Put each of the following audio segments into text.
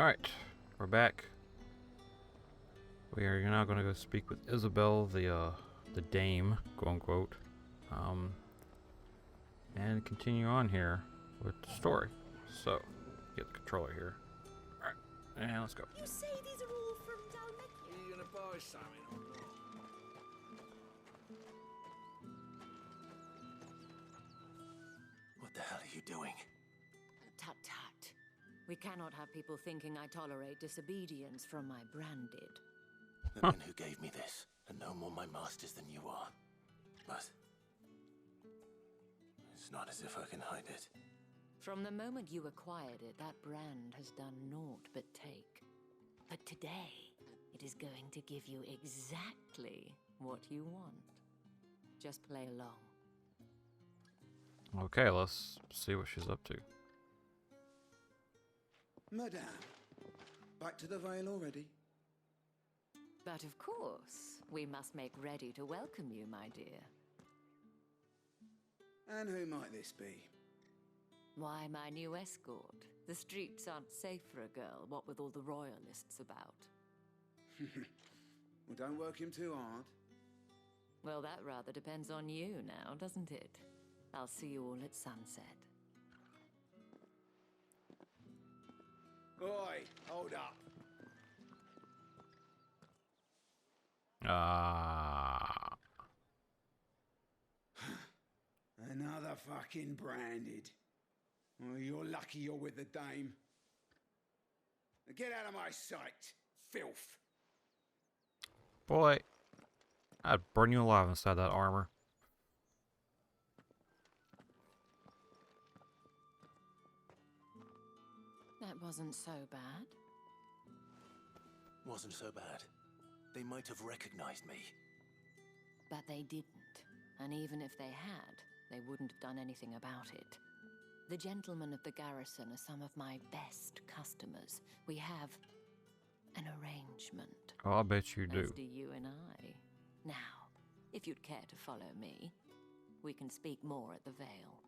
Alright, we're back. We are now going to go speak with Isabel, the dame, quote unquote, and continue on here with the story. So, get the controller here. Alright, and let's go. You say these are all from down there? Are you gonna buy something or not? What the hell are you doing? Tut tut. We cannot have people thinking I tolerate disobedience from my branded. The men who gave me this are no more my masters than you are. But it's not as if I can hide it. From the moment you acquired it, that brand has done naught but take. But today, it is going to give you exactly what you want. Just play along. Okay, let's see what she's up to. Madame, back to the Vale already? But of course, we must make ready to welcome you, my dear. And who might this be? Why, my new escort. The streets aren't safe for a girl, what with all the royalists about. Well, don't work him too hard. Well, that rather depends on you now, doesn't it? I'll see you all at sunset. Oi, hold up. Another fucking branded. Well, you're lucky you're with the dame. Now get out of my sight, filth. Boy, I'd burn you alive inside that armor. That wasn't so bad. Wasn't so bad. They might have recognized me. But they didn't. And even if they had, they wouldn't have done anything about it. The gentlemen of the garrison are some of my best customers. We have an arrangement. Oh, I'll bet you As do. do you and I. Now, if you'd care to follow me, we can speak more at the Vale.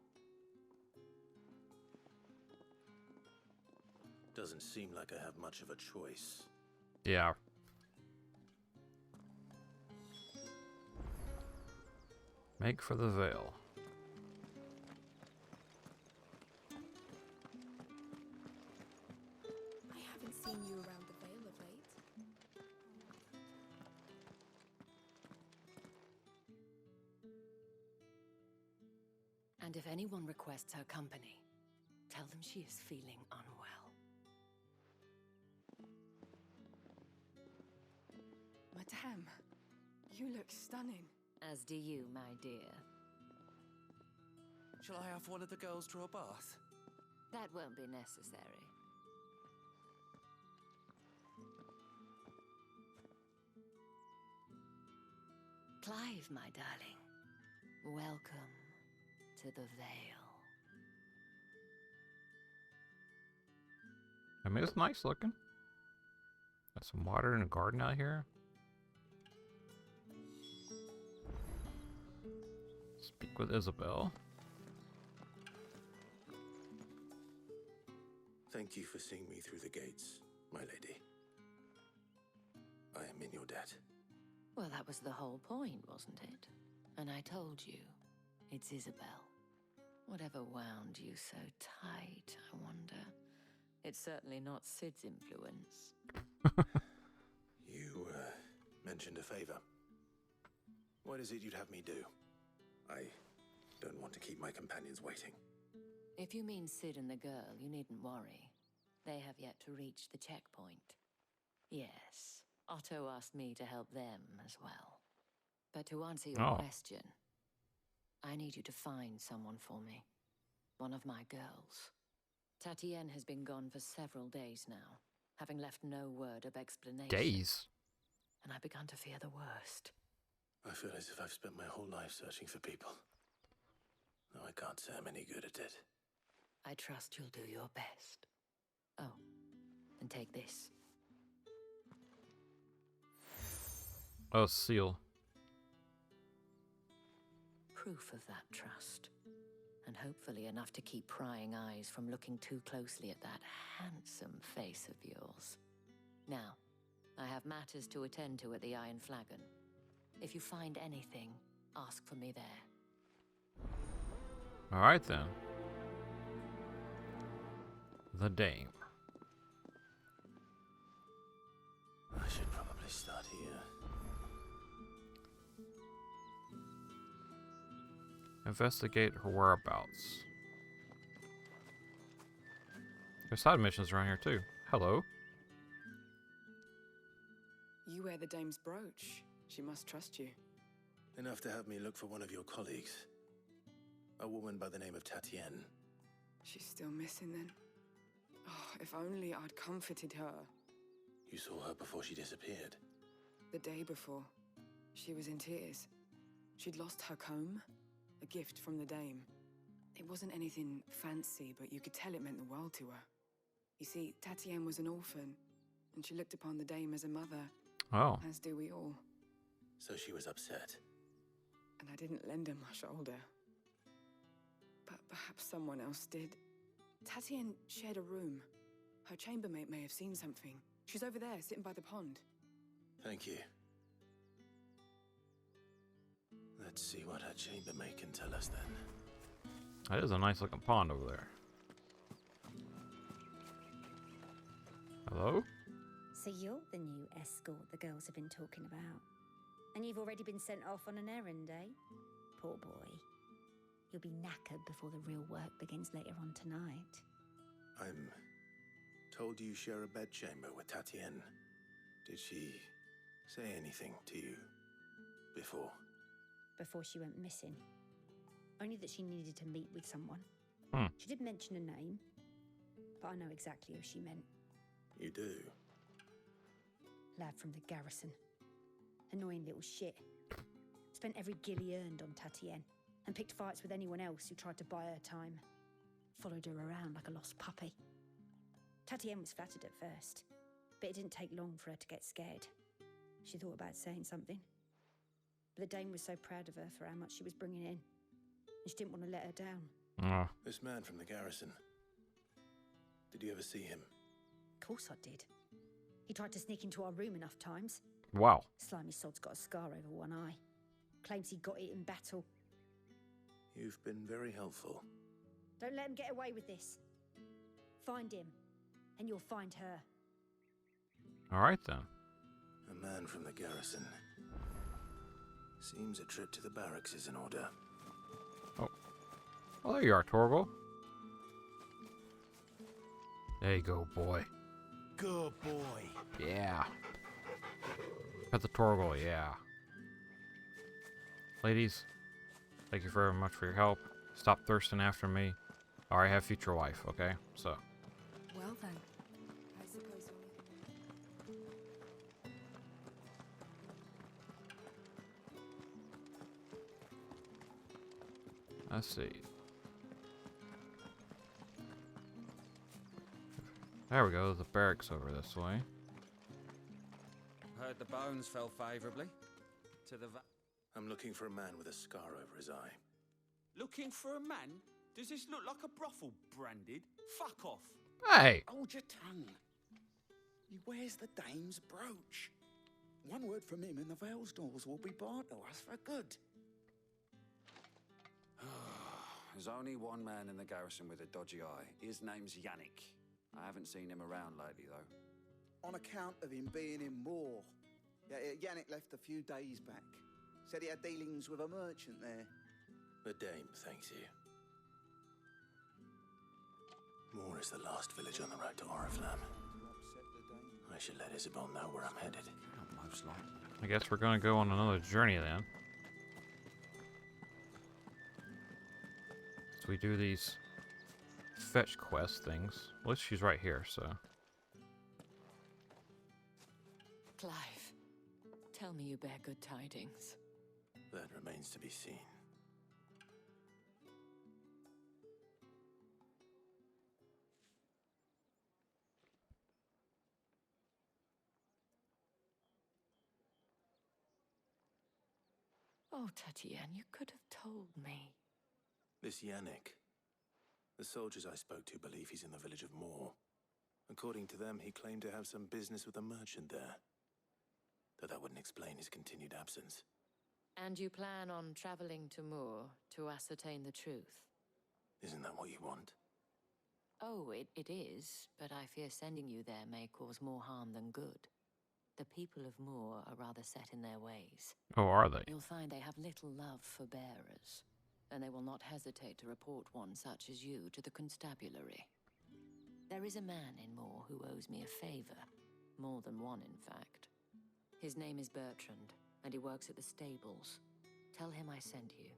Doesn't seem like I have much of a choice. Yeah. Make for the Vale. I haven't seen you around the Vale of late. And if anyone requests her company, tell them she is feeling unwell. Madame, you look stunning. As do you, my dear. Shall I have one of the girls draw a bath? That won't be necessary. Clive, my darling, welcome to the Vale. I mean, it's nice looking. Got some water in the garden out here. Speak with Isabel. Thank you for seeing me through the gates, my lady. I am in your debt. Well, that was the whole point, wasn't it? And I told you, it's Isabel. Whatever wound you so tight, I wonder. It's certainly not Sid's influence. You, mentioned a favor. What is it you'd have me do? I don't want to keep my companions waiting. If you mean Sid and the girl, you needn't worry. They have yet to reach the checkpoint. Yes, Otto asked me to help them as well. But to answer your question, I need you to find someone for me. One of my girls. Tatienne has been gone for several days now, having left no word of explanation. Days? And I've begun to fear the worst. I feel as if I've spent my whole life searching for people. Though I can't say I'm any good at it. I trust you'll do your best. Oh, and take this. Oh, seal. Proof of that trust. and hopefully enough to keep prying eyes from looking too closely at that handsome face of yours. Now, I have matters to attend to at the Iron Flagon. If you find anything, ask for me there. Alright then. The Dame. I should probably start here. Investigate her whereabouts. There's side missions around here too. Hello. You wear the dame's brooch. She must trust you. Enough to have me look for one of your colleagues. A woman by the name of Tatienne. She's still missing then. Oh, if only I'd comforted her. You saw her before she disappeared. The day before, she was in tears. She'd lost her comb, a gift from the dame. It wasn't anything fancy, but you could tell it meant the world to her. You see, Tatienne was an orphan, and she looked upon the dame as a mother, Oh. as do we all. So she was upset. And I didn't lend her my shoulder. But perhaps someone else did. Tatienne shared a room. Her chambermaid may have seen something. She's over there, sitting by the pond. Thank you. Let's see what her chambermaid can tell us then. That is a nice looking pond over there. Hello? So you're the new escort the girls have been talking about. And you've already been sent off on an errand, eh? Poor boy. You'll be knackered before the real work begins later on tonight. I'm told you share a bedchamber with Tatienne. Did she say anything to you before? Before she went missing. Only that she needed to meet with someone. Hmm. She did mention a name, but I know exactly who she meant. You do? Lad from the garrison. Annoying little shit. Spent every guil he earned on Tatienne, and picked fights with anyone else who tried to buy her time. Followed her around like a lost puppy. Tatienne was flattered at first, but it didn't take long for her to get scared. She thought about saying something, but the dame was so proud of her for how much she was bringing in, and she didn't want to let her down. Oh. This man from the garrison. Did you ever see him? Of course I did. He tried to sneak into our room enough times. Wow. Slimy sod's got a scar over one eye. Claims he got it in battle. You've been very helpful. Don't let him get away with this. Find him, and you'll find her. Alright then. A man from the garrison. Seems a trip to the barracks is in order. Oh, there you are, Torgal. There you go, boy. Good boy. Yeah. Pet the Torgal, yeah. Ladies, thank you very much for your help. Stop thirsting after me, or I have future wife, okay? So. Well then, I suppose we'll... Let's see. There we go, the barracks over this way. Heard the bones fell favourably to the I'm looking for a man with a scar over his eye. Looking for a man? Does this look like a brothel branded? Fuck off. Hey! Hold your tongue. He wears the dame's brooch. One word from him and the Vale's doors will be barred to us for good. There's only one man in the garrison with a dodgy eye. His name's Yannick. I haven't seen him around lately, though. On account of him being in war. Yeah, Yannick left a few days back. Said he had dealings with a merchant there. The dame thanks you. Moore is the last village on the road to Oriflamme. I should let Isabel know where I'm headed. Most likely. I guess we're gonna go on another journey then. So we do these fetch quest things. At least she's right here, so. Clive, tell me you bear good tidings. That remains to be seen. Oh, Tatienne, you could have told me. This Yannick, The soldiers I spoke to believe he's in the village of Moor. According to them, he claimed to have some business with a merchant there. Though that wouldn't explain his continued absence. And you plan on traveling to Moor to ascertain the truth? Isn't that what you want? Oh, it is, but I fear sending you there may cause more harm than good. The people of Moor are rather set in their ways. Oh, are they? You'll find they have little love for bearers, and they will not hesitate to report one such as you to the constabulary. There is a man in Moor who owes me a favor. More than one, in fact. His name is Bertrand, and he works at the stables. Tell him I sent you.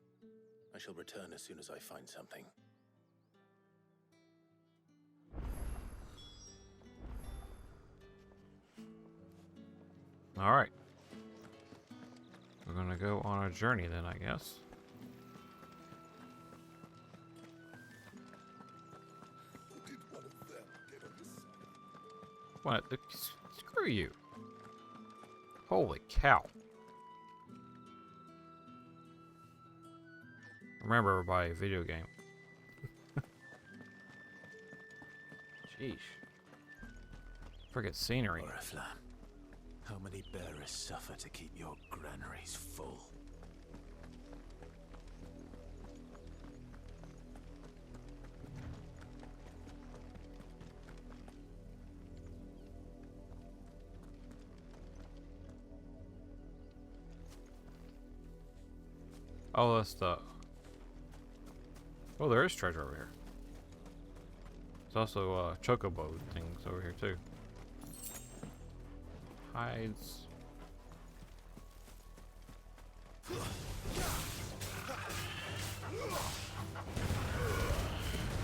I shall return as soon as I find something. Alright. We're gonna go on a journey then, I guess. What? Screw you. Holy cow. Remember, everybody, video game. Sheesh. Forget scenery. Oriflamme, how many bearers suffer to keep your granaries full? Oh, that's the... Oh, there is treasure over here. There's also chocobo things over here too. Hides.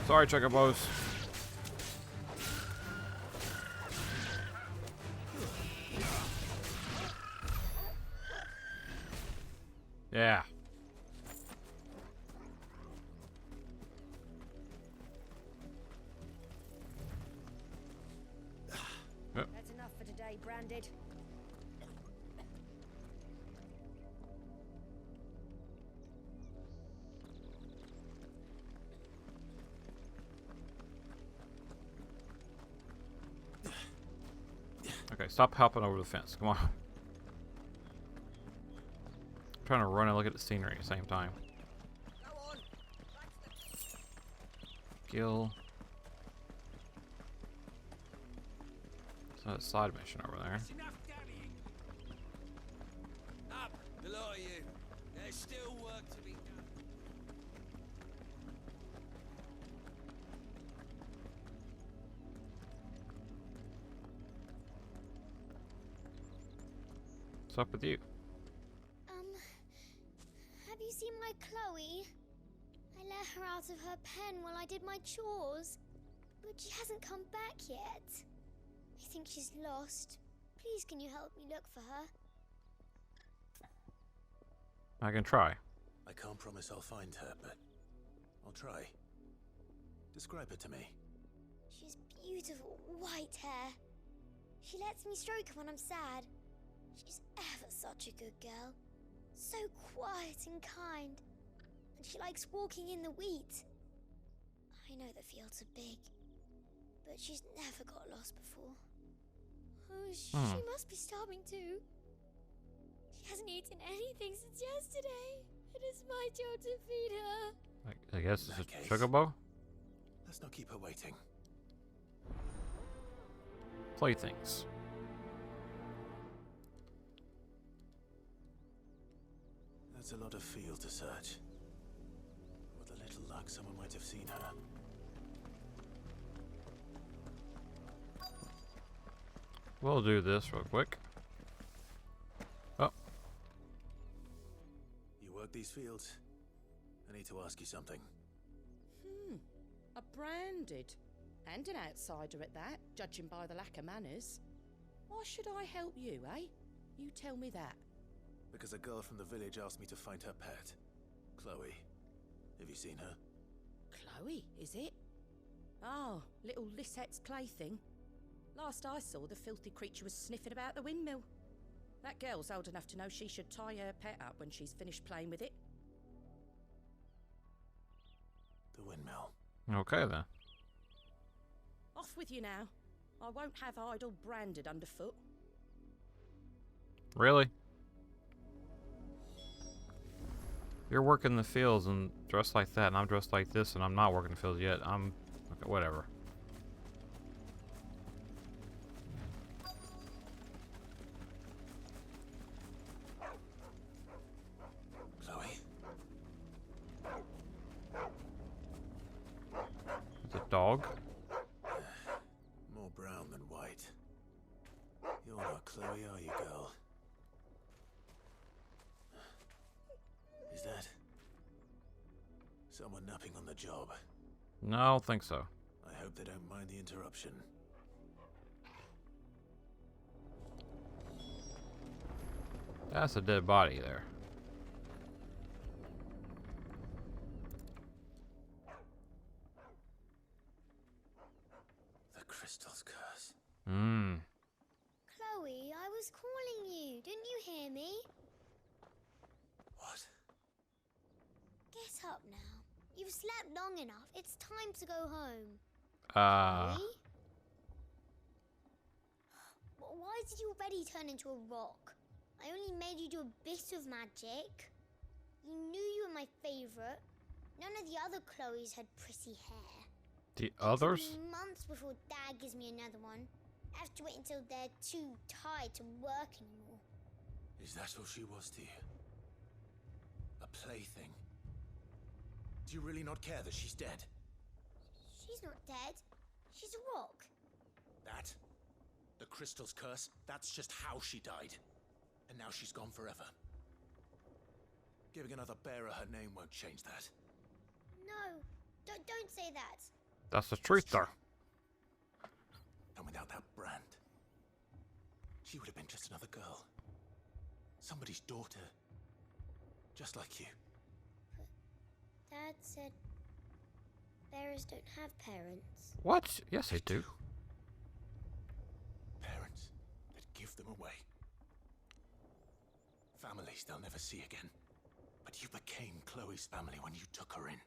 Sorry, chocobos. Yeah. That's enough for today, Branded. Okay, stop hopping over the fence. Come on. I'm trying to run and look at the scenery at the same time. Gil. It's not a side mission over there. That's enough dallying. Up, the lot of you. There's still work to be done. What's up with you? Have you seen my Chloe? I let her out of her pen while I did my chores, but she hasn't come back yet. I think she's lost. Please, can you help me look for her? I can try. I can't promise I'll find her, but I'll try. Describe her to me. She's beautiful white hair. She lets me stroke her when I'm sad. She's ever such a good girl. So quiet and kind. And she likes walking in the wheat. I know the fields are big, but she's never got lost before. Oh, she must be starving too. She hasn't eaten anything since yesterday. It is my job to feed her. I guess it's In a that case, chocobo? Let's not keep her waiting. Playthings. That's a lot of field to search. With a little luck, someone might have seen her. We'll do this real quick. Oh, You work these fields? I need to ask you something. A branded. And an outsider at that, judging by the lack of manners. Why should I help you, eh? You tell me that. Because a girl from the village asked me to find her pet. Chloe. Have you seen her? Chloe, is it? Oh, little Lisette's plaything. Last I saw, the filthy creature was sniffing about the windmill. That girl's old enough to know she should tie her pet up when she's finished playing with it. The windmill. Okay then. Off with you now. I won't have idle branded underfoot. Really? You're working the fields and dressed like that, and I'm dressed like this, and I'm not working the fields yet. I'm... Okay, whatever. Chloe? The dog? More brown than white. You're not Chloe, are you, girl? Is that someone napping on the job? No, I don't think so. I hope they don't mind the interruption. That's a dead body there. The crystal's curse. Chloe, I was calling you. Didn't you hear me? What? Get up now. You've slept long enough. It's time to go home. Chloe? Why did you already turn into a rock? I only made you do a bit of magic. You knew you were my favorite. None of the other Chloes had pretty hair. The others? It'll be months before Dad gives me another one. I have to wait until they're too tired to work anymore. Is that all she was to you? A plaything? Do you really not care that she's dead? She's not dead. She's a rock. That? The crystal's curse? That's just how she died. And now she's gone forever. Giving another bearer her name won't change that. No, don't say that. That's the truth, though. And without that brand, she would have been just another girl. Somebody's daughter. Just like you. But Dad said bearers don't have parents. What? Yes, they do. Parents that give them away. Families they'll never see again. But you became Chloe's family when you took her in.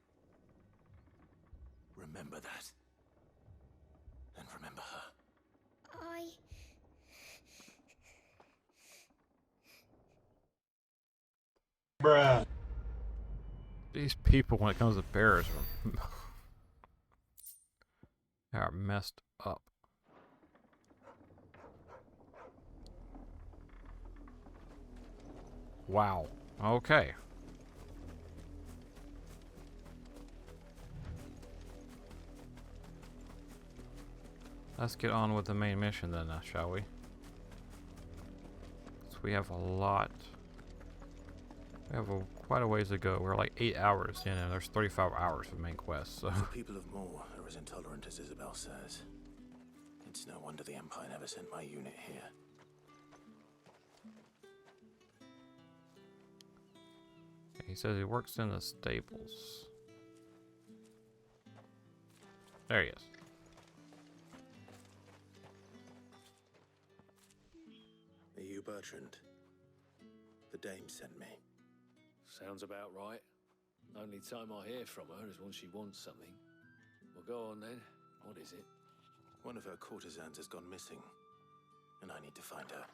Remember that. And remember her. Bruh. These people, when it comes to bears, are messed up. Wow. Okay. Let's get on with the main mission then, shall we? So we have a lot. We have quite a ways to go. We're like 8 hours in, and there's 35 hours for the main quest. So. The people of Moore are as intolerant as Isabel says. It's no wonder the Empire never sent my unit here. He says he works in the stables. There he is. Are you Bertrand? The dame sent me. Sounds about right. Only time I hear from her is when she wants something. Well, go on then. What is it? One of her courtesans has gone missing, and I need to find her.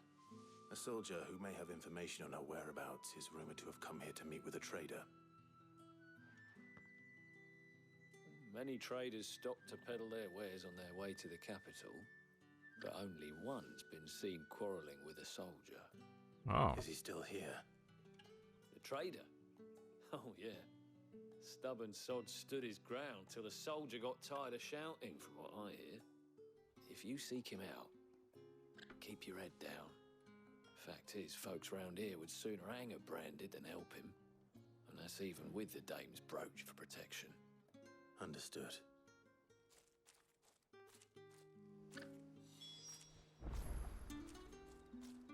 A soldier who may have information on her whereabouts is rumored to have come here to meet with a trader. Many traders stop to peddle their wares on their way to the capital, but only one's been seen quarrelling with a soldier. Oh. Is he still here? The trader? Oh, yeah. Stubborn sod stood his ground till the soldier got tired of shouting, from what I hear. If you seek him out, keep your head down. Fact is, folks round here would sooner hang a branded than help him. And that's even with the dame's brooch for protection. Understood.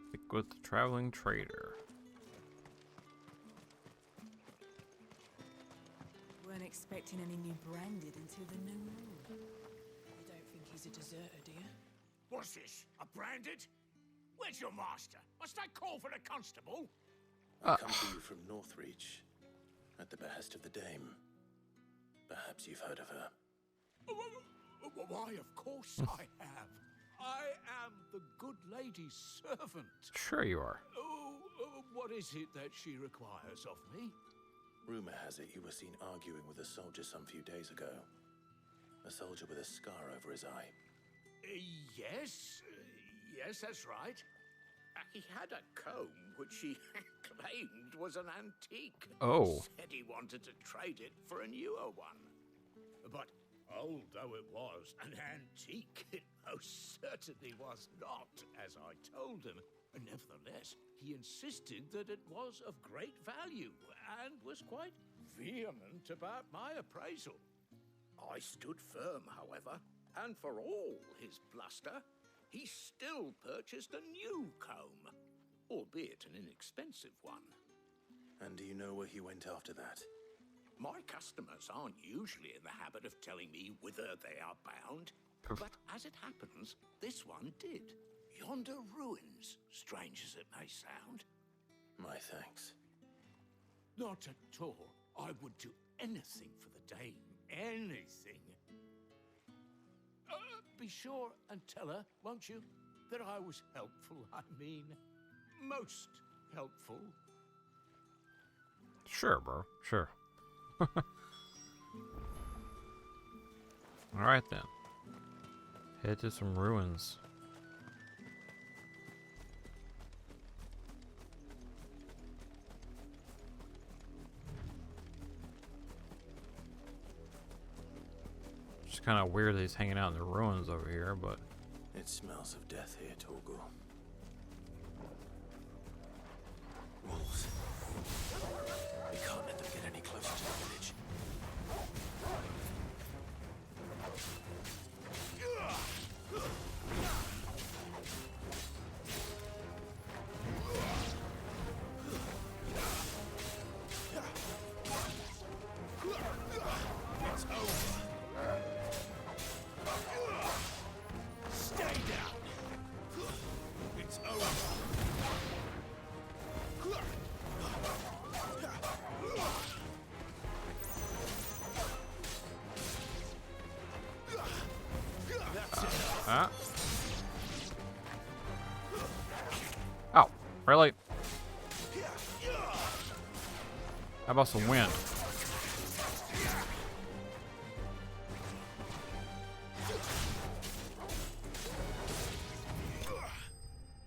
Speak with the traveling trader. Weren't expecting any new branded until the new rule. You don't think he's a deserter, do you? What's this? A branded? Where's your master? Must I call for the constable? I come to you from Northreach, at the behest of the dame. Perhaps you've heard of her. Why, of course I have. I am the good lady's servant. Sure you are. What is it that she requires of me? Rumor has it you were seen arguing with a soldier some few days ago. A soldier with a scar over his eye. Yes, that's right. He had a comb which he claimed was an antique. Oh. Said he wanted to trade it for a newer one. But old though it was, an antique it most certainly was not, as I told him. Nevertheless, he insisted that it was of great value and was quite vehement about my appraisal. I stood firm, however, and for all his bluster, he still purchased a new comb, albeit an inexpensive one. And do you know where he went after that? My customers aren't usually in the habit of telling me whither they are bound, but as it happens, this one did. Yonder ruins, strange as it may sound. My thanks. Not at all. I would do anything for the dame. Anything. Be sure and tell her, won't you, that I was helpful. I mean, most helpful. Sure, bro. Sure. Alright then. Head to some ruins. It's kind of weird that he's hanging out in the ruins over here, but... It smells of death here, Torgal. Wolves. We can't let them get any closer to the village. It's over. Stay down. It's over. Oh, really? How about some wind?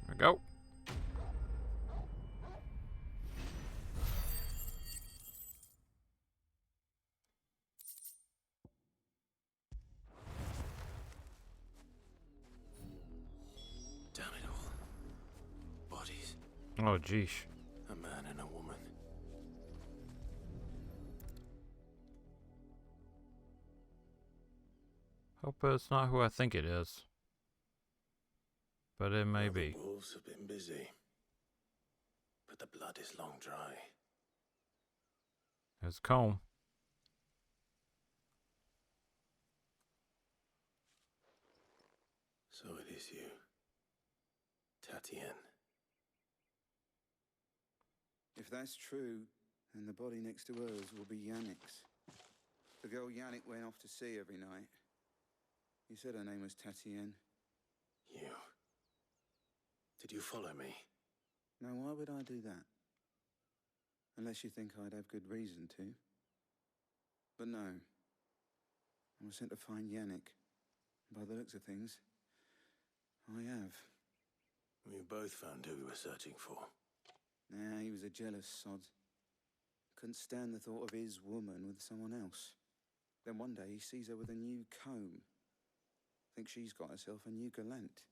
There we go. Damn it all. Bodies. Oh, geesh. A man and a woman. Hope it's not who I think it is. But it may be. The wolves have been busy. But the blood is long dry. There's a comb. So it is you. Tatienne. If that's true, then the body next to hers will be Yannick's. The girl Yannick went off to see every night. You said her name was Tatienne. You. Did you follow me? Now, why would I do that? Unless you think I'd have good reason to. But no. I was sent to find Yannick. By the looks of things, I have. We both found who we were searching for. Nah, he was a jealous sod. Couldn't stand the thought of his woman with someone else. Then one day he sees her with a new comb. Thinks she's got herself a new gallant.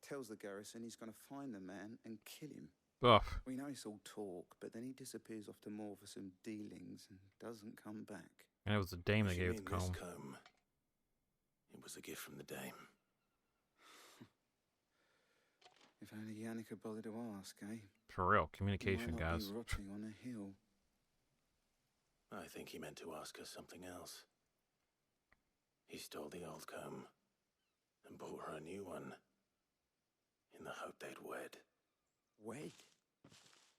Tells the garrison he's going to find the man and kill him. Ugh. We know it's all talk, but then he disappears off to more for some dealings and doesn't come back. And it was the dame that If you gave the mean this comb. comb, it was a gift from the dame. If only Yannick had bothered to ask, eh? For real, He communication, might not guys. be rotting on a hill. I think he meant to ask her something else. He stole the old comb and bought her a new one in the hope they'd wed. Wed?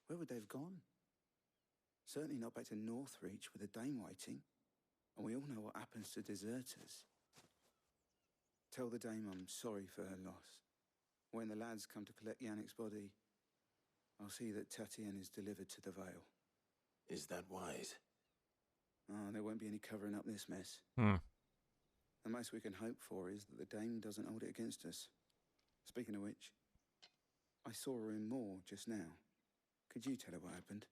Where would they have gone? Certainly not back to Northreach with a dame waiting. And we all know what happens to deserters. Tell the dame I'm sorry for her loss. When the lads come to collect Yannick's body, I'll see that Tatienne is delivered to the Vale. Is that wise? Oh, there won't be any covering up this mess. The most we can hope for is that the dame doesn't hold it against us. Speaking of which, I saw her in Moor just now. Could you tell her what happened?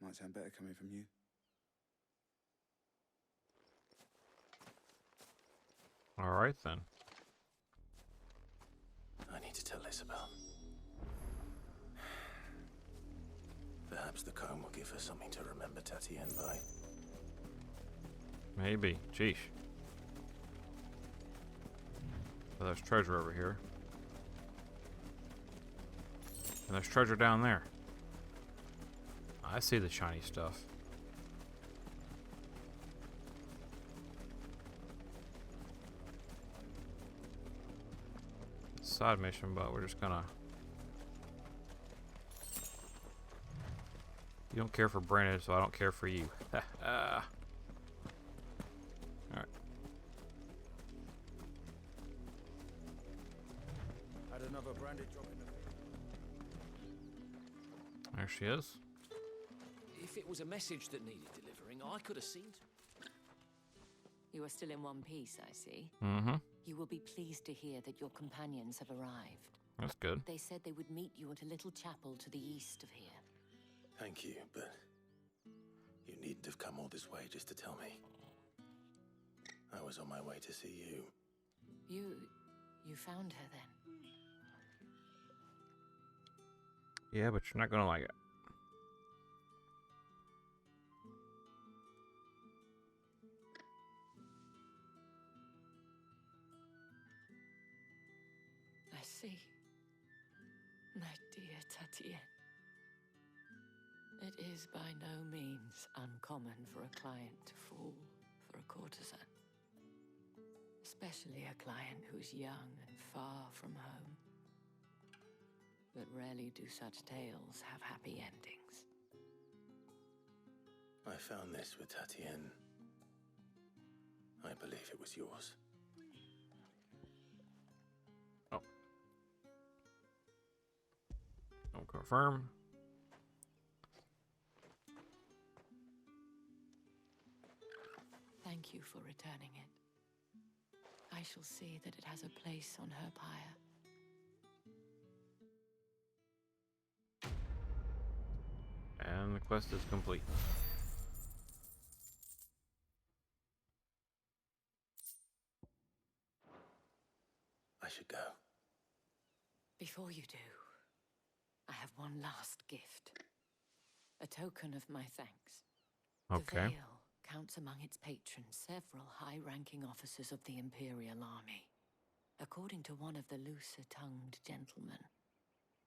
Might sound better coming from you. All right then. I need to tell Isabel. Perhaps the comb will give her something to remember Tatienne by. Maybe. Sheesh. But there's treasure over here. And there's treasure down there. I see the shiny stuff. Side mission, but we're just gonna. You don't care for Brandon, so I don't care for you. Alright. Had another branded drop in the... There she is. If it was a message that needed delivering, I could have seen. You are still in one piece, I see. Mm-hmm. You will be pleased to hear that your companions have arrived. That's good. They said they would meet you at a little chapel to the east of here. Thank you, but you needn't have come all this way just to tell me. I was on my way to see you. You found her then? Yeah, but you're not gonna like it. I see. My dear Tatienne. It is by no means uncommon for a client to fall for a courtesan. Especially a client who's young and far from home. But rarely do such tales have happy endings. I found this with Tatienne. I believe it was yours. Oh. Don't confirm. Thank you for returning it. I shall see that it has a place on her pyre. And the quest is complete. I should go. Before you do, I have one last gift. A token of my thanks. Okay. The Vale counts among its patrons several high-ranking officers of the Imperial Army. According to one of the looser-tongued gentlemen,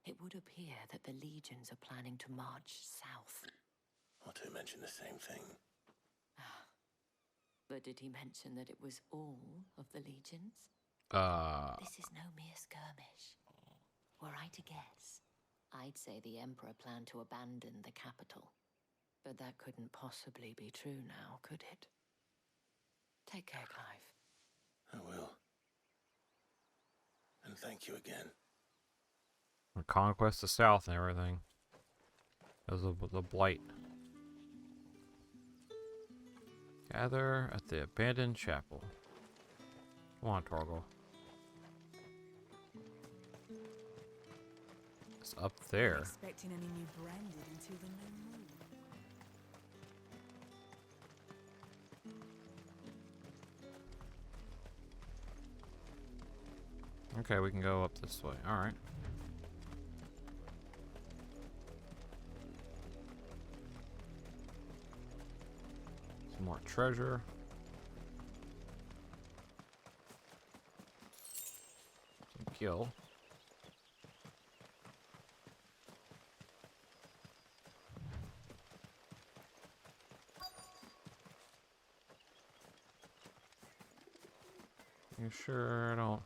it would appear that the legions are planning to march south. Otto mentioned the same thing. But did he mention that it was all of the legions? This is no mere skirmish. Were I to guess, I'd say the Emperor planned to abandon the capital. But that couldn't possibly be true now, could it? Take care, Clive. I will. And thank you again. The conquest of South and everything. As the blight. Gather at the abandoned chapel. Come on, Torgal. It's up there. Not expecting any new branded until the new moon. Okay, we can go up this way. Alright. Some more treasure. Some kill. You sure I don't?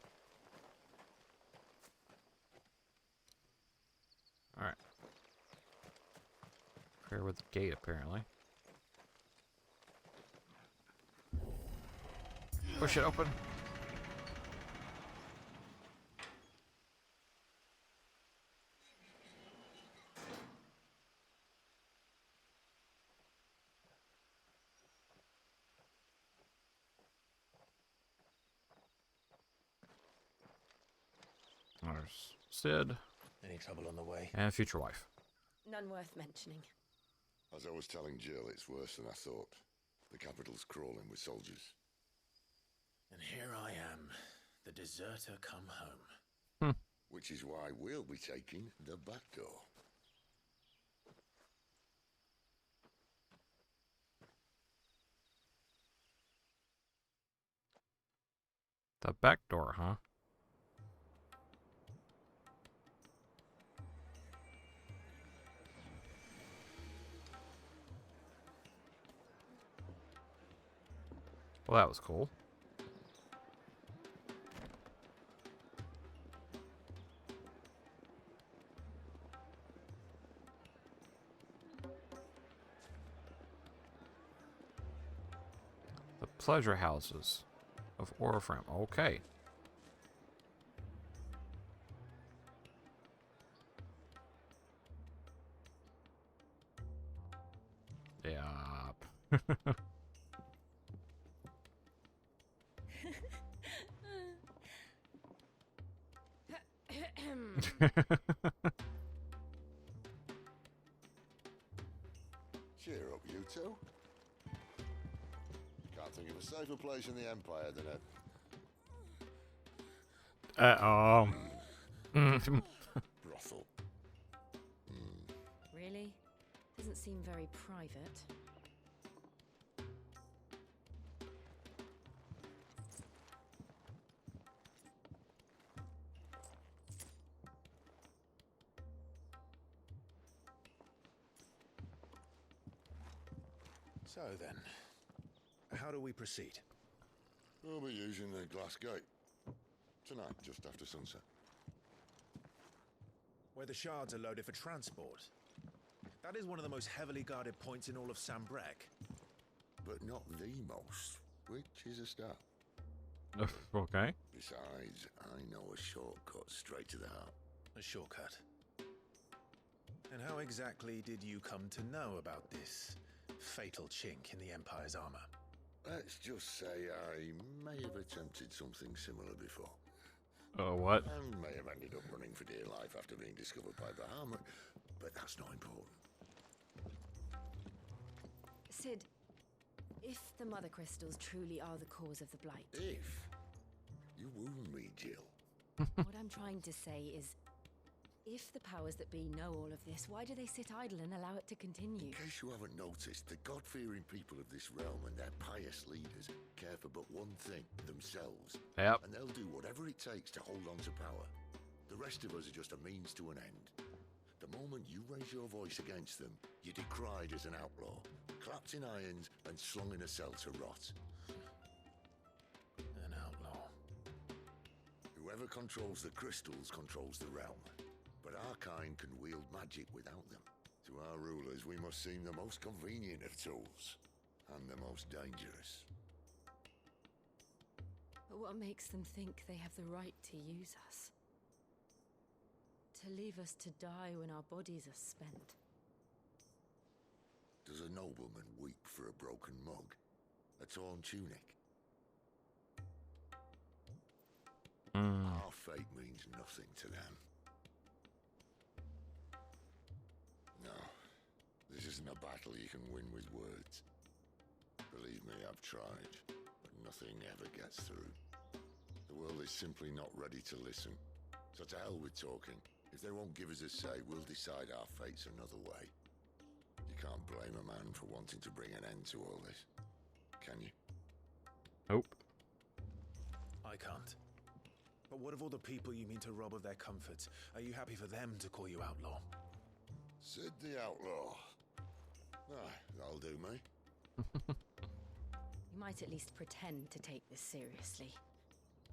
Alright. Clear with the gate, apparently. Push it open. There's Sid. Any trouble on the way? And future wife. None worth mentioning. As I was telling Jill, it's worse than I thought. The capital's crawling with soldiers. And here I am, the deserter come home. Which is why we'll be taking the back door. The back door, huh? Well, that was cool. The pleasure houses of Orifram. Okay. Yep. Cheer up, you two. Can't think of a safer place in the Empire than a... brothel. Really? Doesn't seem very private. So then, how do we proceed? We'll be using the glass gate. Tonight, just after sunset. Where the shards are loaded for transport. That is one of the most heavily guarded points in all of Sambrek. But not the most, which is a start. Okay. Besides, I know a shortcut straight to the heart. A shortcut. And how exactly did you come to know about this fatal chink in the Empire's armor? Let's just say I may have attempted something similar before. What? And may have ended up running for dear life after being discovered by Bahamut, but that's not important. Sid, if the mother crystals truly are the cause of the blight... If? You wound me, Jill. What I'm trying to say is, if the powers that be know all of this, why do they sit idle and allow it to continue? In case you haven't noticed, the God-fearing people of this realm and their pious leaders care for but one thing, themselves. Yep. And they'll do whatever it takes to hold on to power. The rest of us are just a means to an end. The moment you raise your voice against them, you're decried as an outlaw, clapped in irons and slung in a cell to rot. An outlaw. Whoever controls the crystals controls the realm. But our kind can wield magic without them. To our rulers, we must seem the most convenient of tools, and the most dangerous. But what makes them think they have the right to use us? To leave us to die when our bodies are spent? Does a nobleman weep for a broken mug? A torn tunic? Our fate means nothing to them. No, this isn't a battle you can win with words. Believe me, I've tried, but nothing ever gets through. The world is simply not ready to listen. So to hell with talking. If they won't give us a say, we'll decide our fates another way. You can't blame a man for wanting to bring an end to all this, can you? Nope. I can't. But what of all the people you mean to rob of their comforts? Are you happy for them to call you outlaw? Sid the Outlaw. Ah, that'll do me. You might at least pretend to take this seriously.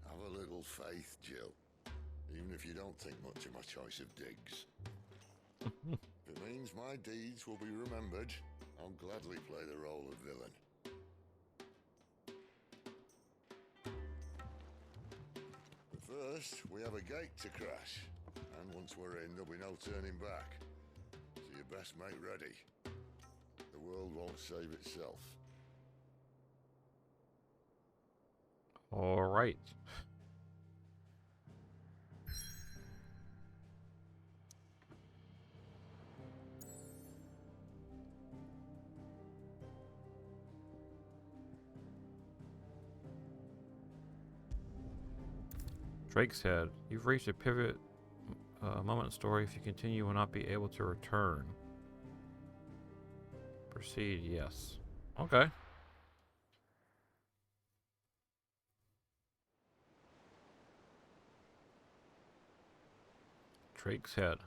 Have a little faith, Jill. Even if you don't think much of my choice of digs. If it means my deeds will be remembered, I'll gladly play the role of villain. But first, we have a gate to crash. And once we're in, there'll be no turning back. So you best make ready. The world won't save itself. All right. Drake's Head. You've reached a pivot moment in the story. If you continue, you will not be able to return. Proceed, yes. Okay. Drake's Head.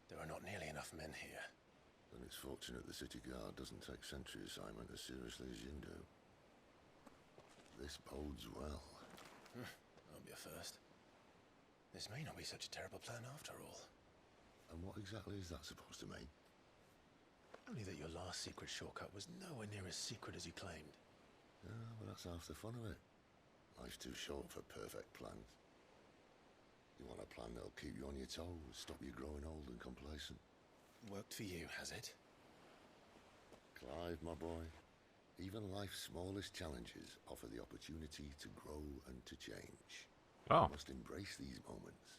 There are not nearly enough men here. Then it's fortunate the city guard doesn't take sentry assignment as seriously as you do. This bodes well. Won't be a first. This may not be such a terrible plan after all. And what exactly is that supposed to mean? Only that your last secret shortcut was nowhere near as secret as you claimed. Yeah, but that's half the fun of it. Life's too short for perfect plans. You want a plan that'll keep you on your toes, stop you growing old and complacent. Worked for you, has it? Clive, my boy, even life's smallest challenges offer the opportunity to grow and to change. Oh. You must embrace these moments.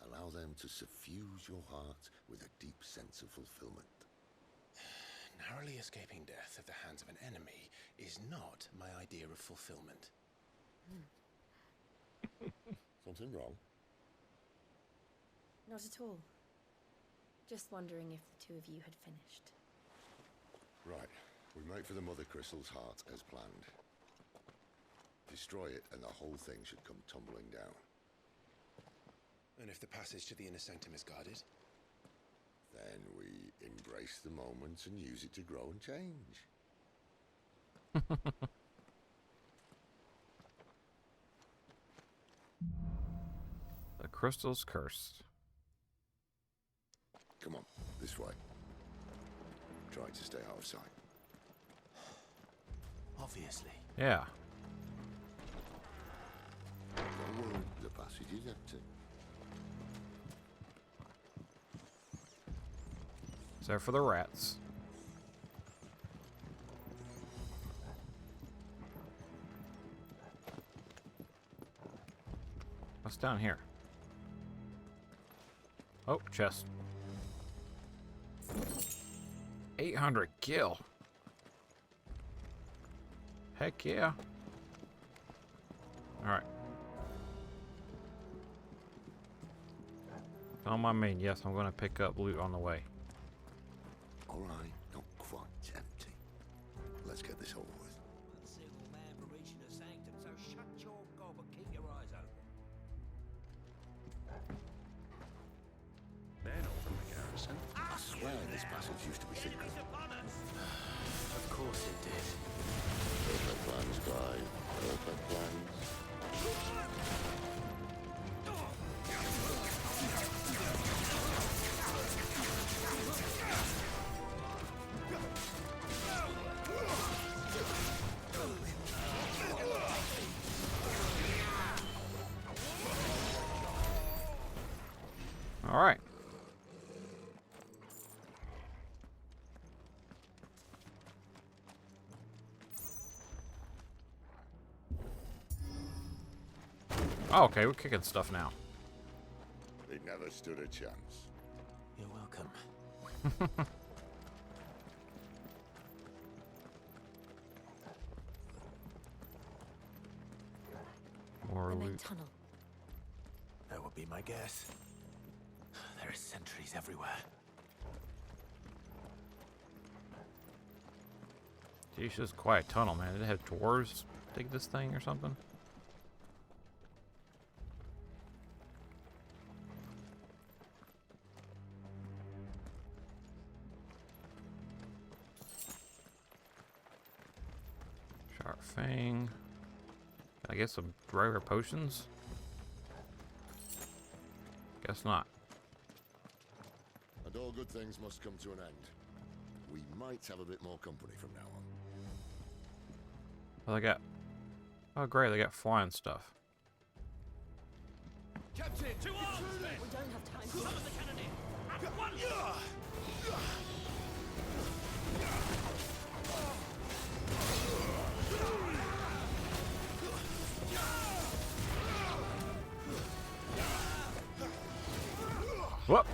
Allow them to suffuse your heart with a deep sense of fulfillment. Narrowly escaping death at the hands of an enemy is not my idea of fulfillment. Something wrong? Not at all. Just wondering if the two of you had finished. Right. We make for the Mother Crystal's heart as planned. Destroy it and the whole thing should come tumbling down. And if the passage to the inner sanctum is guarded? Then we embrace the moment and use it to grow and change. The crystal's cursed. Come on, this way. Try to stay out of sight. Obviously. Yeah. Don't worry, the passage is empty. Except for the rats. What's down here? Oh, chest. 800 kill. Heck yeah. Alright. On my main, yes, I'm going to pick up loot on the way. Alright, not quite empty. Let's get this over with. One single man for reaching the sanctum, so shut your gob and keep your eyes open. They're not from the garrison. I swear this passage used to be secret. Of course it did. Perfect plans, Clive. Perfect plans. All right. Oh, okay, we're kicking stuff now. They never stood a chance. You're welcome. More The main loot. tunnel. That would be my guess. There are sentries everywhere. Geez, this is quite a tunnel, man. Did it have dwarves dig this thing or something? Sharp Fang. I guess some rare potions? Guess not. And all good things must come to an end. We might have a bit more company from now on. Oh, they got... Oh, great, they got flying stuff. Captain, to arms, men! We don't have time for Summon the cannoneer! At once! Whoop.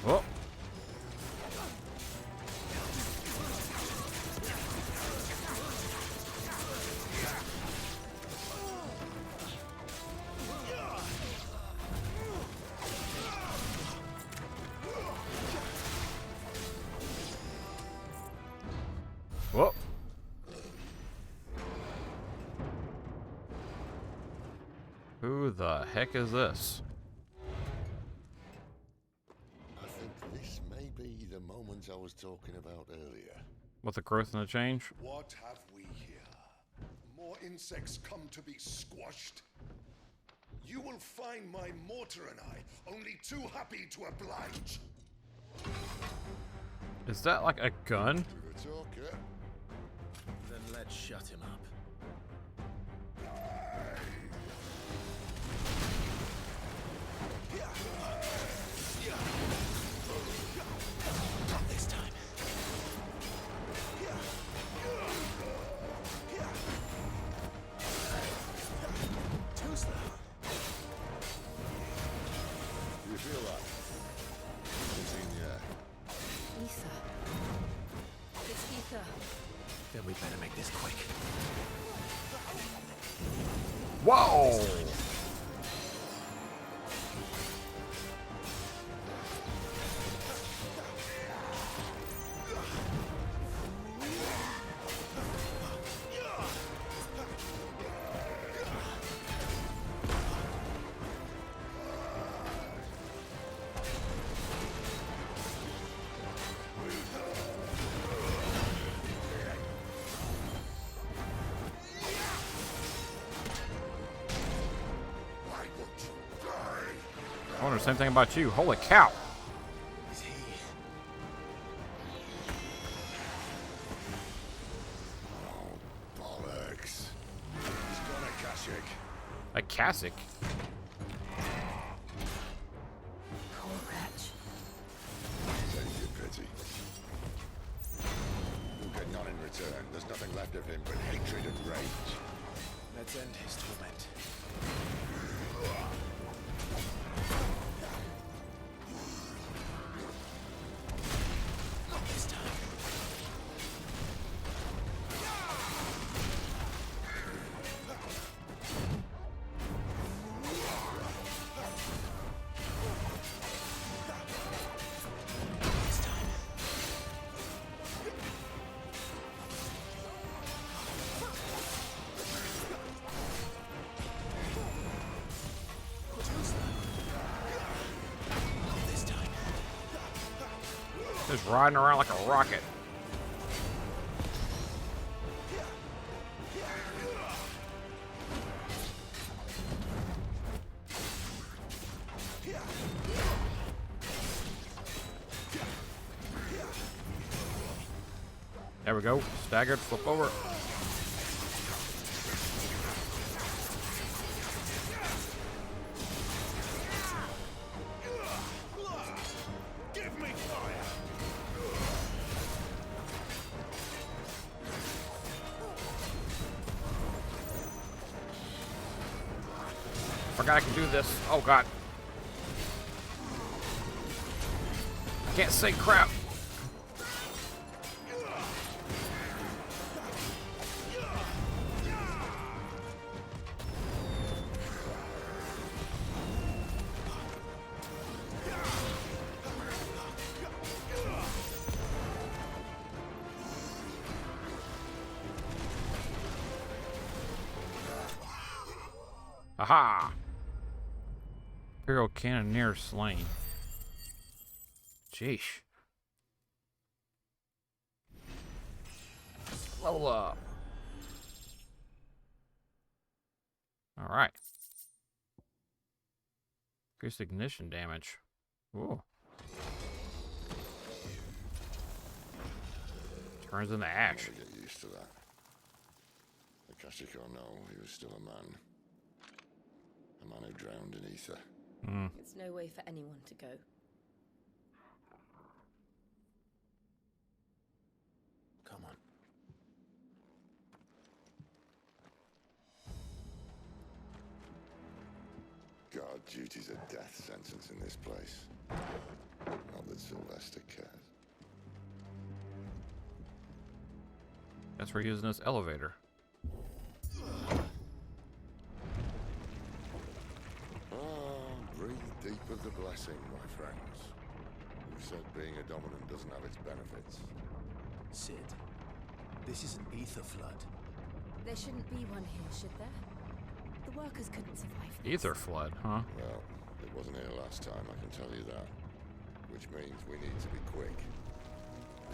Whoop. Whoa. Who the heck is this? I think this may be the moment I was talking about earlier. With the growth and the change? What have we here? More insects come to be squashed? You will find my mortar and I only too happy to oblige. Is that like a gun? Talker. Then let's shut him up. Not this time. Too slow. You feel that? It's in your... Ether. It's ether. Then we better make this quick. Whoa! I wonder the same thing about you. Holy cow! Is he? Oh, bollocks. He's got a Kashyyyk. A cassock? Poor wretch. Take your pity. You'll get none in return. There's nothing left of him but hatred and rage. Let's end his torment. Not this time. This time. This time. Just riding around like a rocket. There we go. Staggered, flip over. Give me fire! Forgot I could do this. Oh god. I can't say crap. Aha! Imperial Cannoneer slain. Jeesh. Level up. Alright. Increased ignition damage. Ooh. Turns into ash. I'm gonna get used to that. The Kashyyyk or no, he was still a man. A man who drowned in ether. It's no way for anyone to go. Come on. duty's a death sentence in this place. Not that Sylvester cares. Guess we're using this elevator. Breathe deep of the blessing, my friends. Who said being a dominant doesn't have its benefits? Sid, this is an ether flood. There shouldn't be one here, should there? The workers couldn't survive this. Ether flood, huh? Well, it wasn't here last time, I can tell you that. Which means we need to be quick.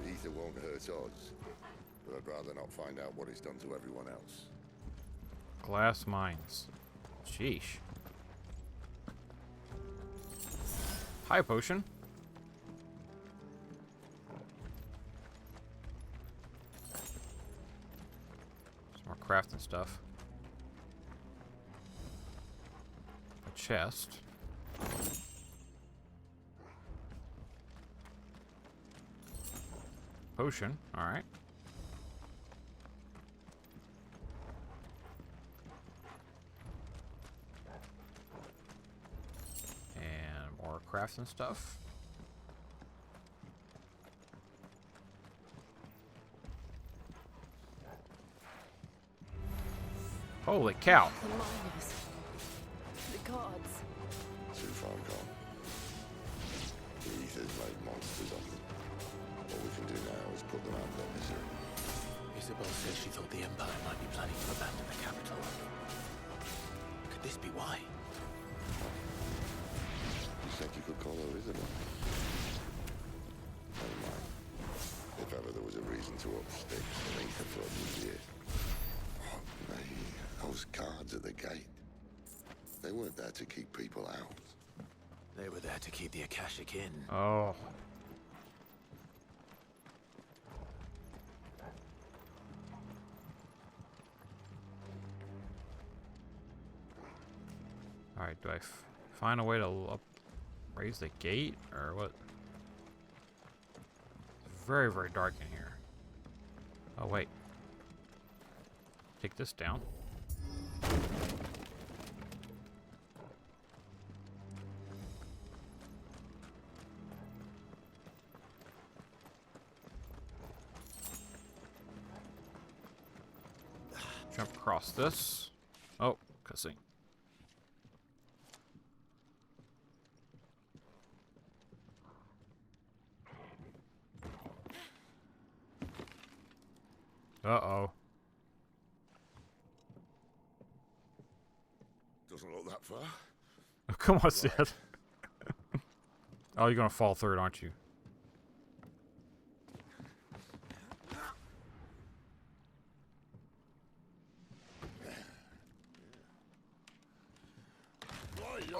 The ether won't hurt us, but I'd rather not find out what it's done to everyone else. Glass mines. Sheesh. Hi, potion. Some more crafting stuff. A chest. Potion, alright. And more crafting stuff. Holy cow. The miners. The gods. Too far gone. The ether's made monsters of them. All we can do now is put them out of their misery. Isabel says she thought the Empire might be planning to abandon the capital. Could this be why? You said you could call her Isabel. Never mind. If ever there was a reason to up sticks, the ether flood was here. Fuck me. Those guards at the gate. They weren't there to keep people out. They were there to keep the Akashic in. Oh. Alright, do I find a way to raise the gate, or what? It's very, very dark in here. Oh, wait. Take this down. Jump across this. Oh, cussing. Uh-oh. Doesn't look that far. Oh, come on, Sid. Oh, you're gonna fall through it, aren't you?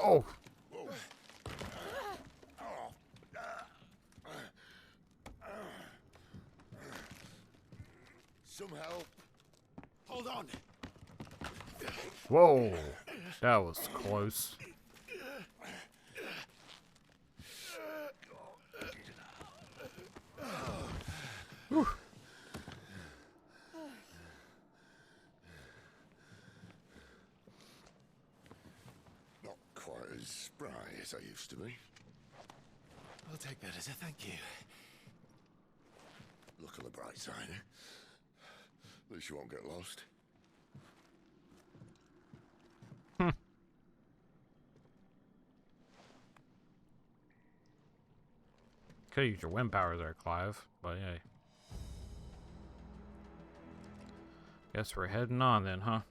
Oh! Some help. Hold on. Whoa! That was close. Whew. Not quite as spry as I used to be. I'll take that as a thank you. Look on the bright side, eh? At least you won't get lost. Could use your wind power there, Clive, but yeah. Guess we're heading on then, huh?